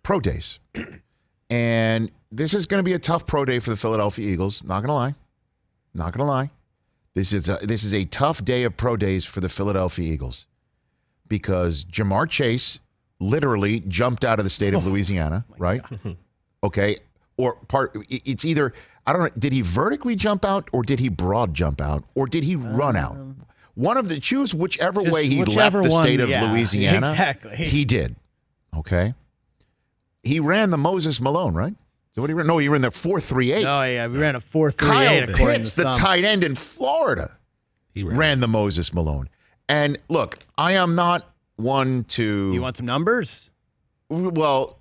pro days. And this is going to be a tough pro day for the Philadelphia Eagles. Not going to lie. Not going to lie. This is a tough day of pro days for the Philadelphia Eagles because Jamar Chase literally jumped out of the state of Louisiana, right? Okay. It's either, I don't know, did he vertically jump out or did he broad jump out or did he run out? One of the, choose whichever way he left the state of Louisiana. Exactly. He did. Okay. He ran the Moses Malone, right? So what he ran? No, he ran the 4.38. Oh, yeah. We ran a 4.38. Kyle Pitts, the tight end in Florida, he ran the Moses Malone. And look, I am not one to. You want some numbers? Well,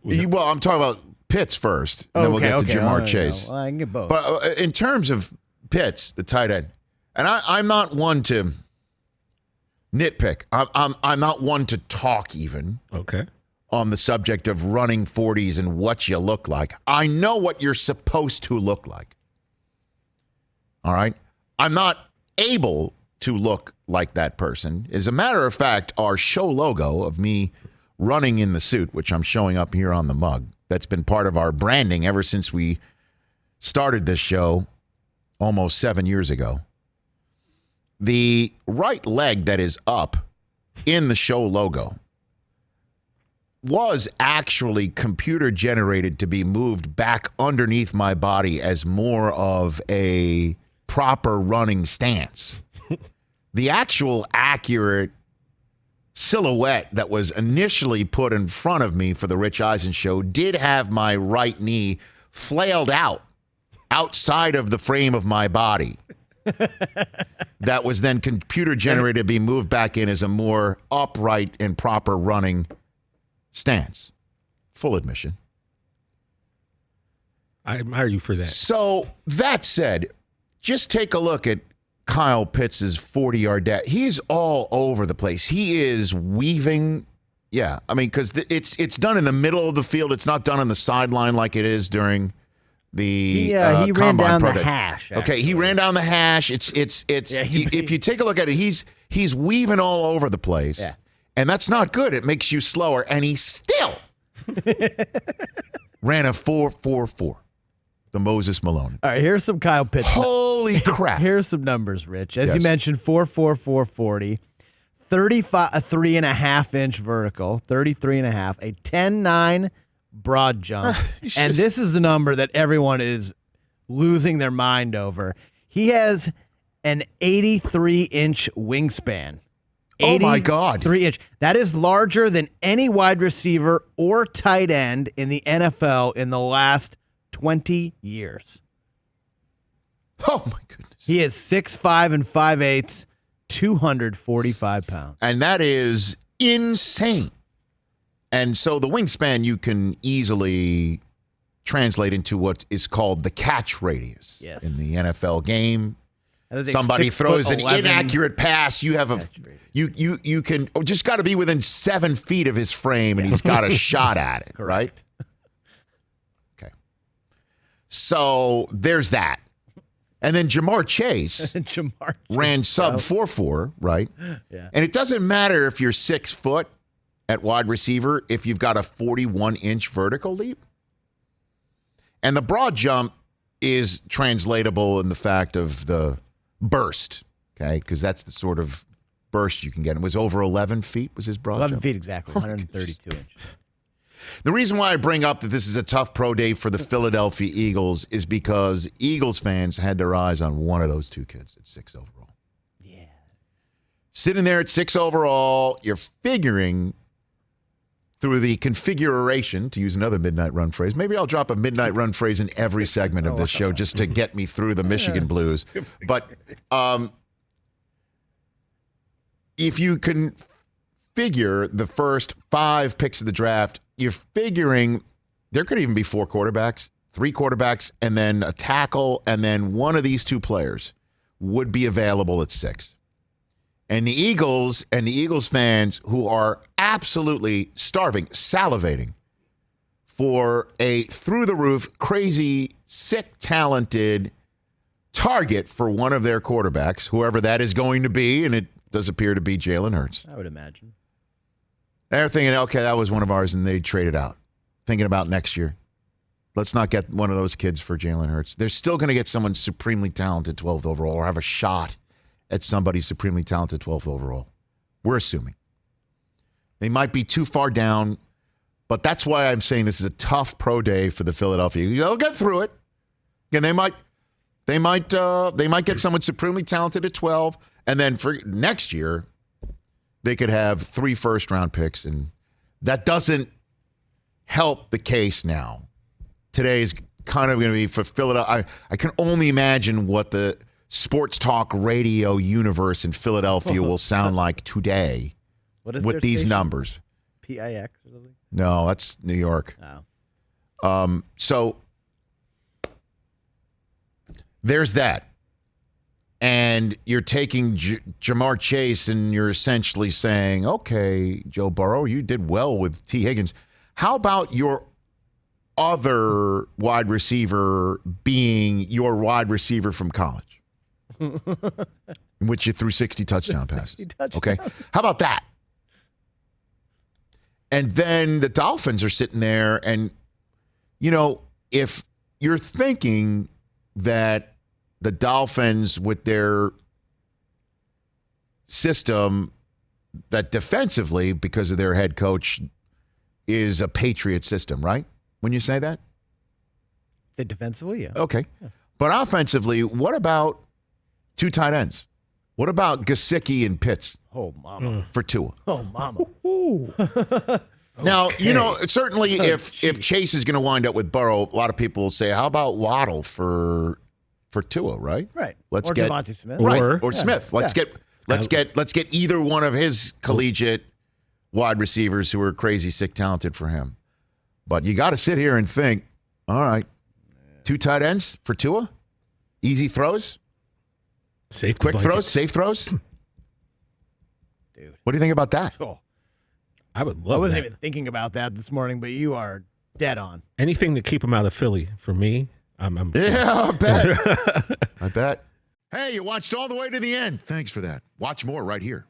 I'm talking about Pitts first. And then we'll get to Jamar Chase. Well, I can get both. But in terms of Pitts, the tight end, and I'm not one to nitpick. I'm not one to talk even. Okay. On the subject of running 40s and what you look like. I know what you're supposed to look like. All right? I'm not able to look like that person. As a matter of fact, our show logo of me running in the suit, which I'm showing up here on the mug, that's been part of our branding ever since we started this show almost 7 years ago. The right leg that is up in the show logo was actually computer generated to be moved back underneath my body as more of a proper running stance. The actual accurate silhouette that was initially put in front of me for the Rich Eisen Show did have my right knee flailed out outside of the frame of my body. That was then computer generated to be moved back in as a more upright and proper running stance. Full admission. I admire you for that. So that said, just take a look at Kyle Pitts' 40-yard dash. He's all over the place. He is weaving. Yeah, I mean, because it's done in the middle of the field. It's not done on the sideline like it is during the he ran down the hash. Actually. Okay, he ran down the hash. If you take a look at it, he's weaving all over the place. Yeah. And that's not good. It makes you slower. And he still ran a 4.44. The Moses Malone. All right, here's some Kyle Pitts. Holy crap. Here's some numbers, Rich. As you mentioned, 4.44 440, 3.5 inch vertical, 33.5, a 10.9 broad jump. And this is the number that everyone is losing their mind over. He has an 83-inch wingspan. Oh, my God. 3-inch. That is larger than any wide receiver or tight end in the NFL in the last 20 years. Oh, my goodness. He is 6'5" and 5/8", 245 pounds. And that is insane. And so the wingspan you can easily translate into what is called the catch radius in the NFL game. Somebody throws an inaccurate pass. You have you can just got to be within 7 feet of his frame, and he's got a shot at it, right? Okay. So there's that, and then Jamar Chase ran sub 4.4, right? Yeah. And it doesn't matter if you're 6 foot at wide receiver if you've got a 41-inch vertical leap, and the broad jump is translatable in the fact of the burst, okay? Because that's the sort of burst you can get. It was over 11 feet was his broad 11 jump? feet exactly, 132 inches. The reason why I bring up that this is a tough pro day for the Philadelphia Eagles is because Eagles fans had their eyes on one of those two kids at 6 overall. Yeah. Sitting there at 6 overall, you're figuring through the configuration, to use another midnight run phrase. Maybe I'll drop a midnight run phrase in every segment of this show just to get me through the Michigan Blues. But if you can figure the first 5 picks of the draft, you're figuring there could even be 4 quarterbacks, 3 quarterbacks, and then a tackle, and then one of these 2 players would be available at 6. And the Eagles fans who are absolutely starving, salivating for a through-the-roof, crazy, sick, talented target for one of their quarterbacks, whoever that is going to be, and it does appear to be Jalen Hurts. I would imagine. They're thinking, okay, that was one of ours, and they traded out. thinking about next year. Let's not get one of those kids for Jalen Hurts. They're still going to get someone supremely talented 12th overall or have a shot at somebody supremely talented 12th overall. We're assuming. They might be too far down, but that's why I'm saying this is a tough pro day for the Philadelphia. They'll get through it. And they might get someone supremely talented at 12, and then for next year, they could have 3 first-round picks, and that doesn't help the case now. Today is kind of going to be for Philadelphia. I can only imagine what the sports talk radio universe in Philadelphia will sound like today with these numbers. PIX or something? No, that's New York. Oh. So there's that. And you're taking Jamar Chase and you're essentially saying, okay, Joe Burrow, you did well with T. Higgins. How about your other wide receiver being your wide receiver from college, in which you threw 60 touchdown passes? Okay. How about that? And then the Dolphins are sitting there, and, if you're thinking that the Dolphins with their system that defensively, because of their head coach, is a Patriot system, right? When you say that? Say defensively, yeah. Okay. Yeah. But offensively, what about 2 tight ends? What about Gesicki and Pitts? Oh, mama. For Tua? Oh, mama. Now, certainly if Chase is going to wind up with Burrow, a lot of people will say, how about Waddle for Tua, right? Right. Let's or get Devontae Smith. Right. Or Smith. Let's get either one of his collegiate wide receivers who are crazy, sick, talented for him. But you got to sit here and think, all right, 2 tight ends for Tua? Easy throws? Quick throws? Safe throws? Dude. What do you think about that? Oh. I would love I wasn't that. even thinking about that this morning, but you are dead on. Anything to keep him out of Philly for me. I'm yeah, I bet. I bet. Hey, you watched all the way to the end. Thanks for that. Watch more right here.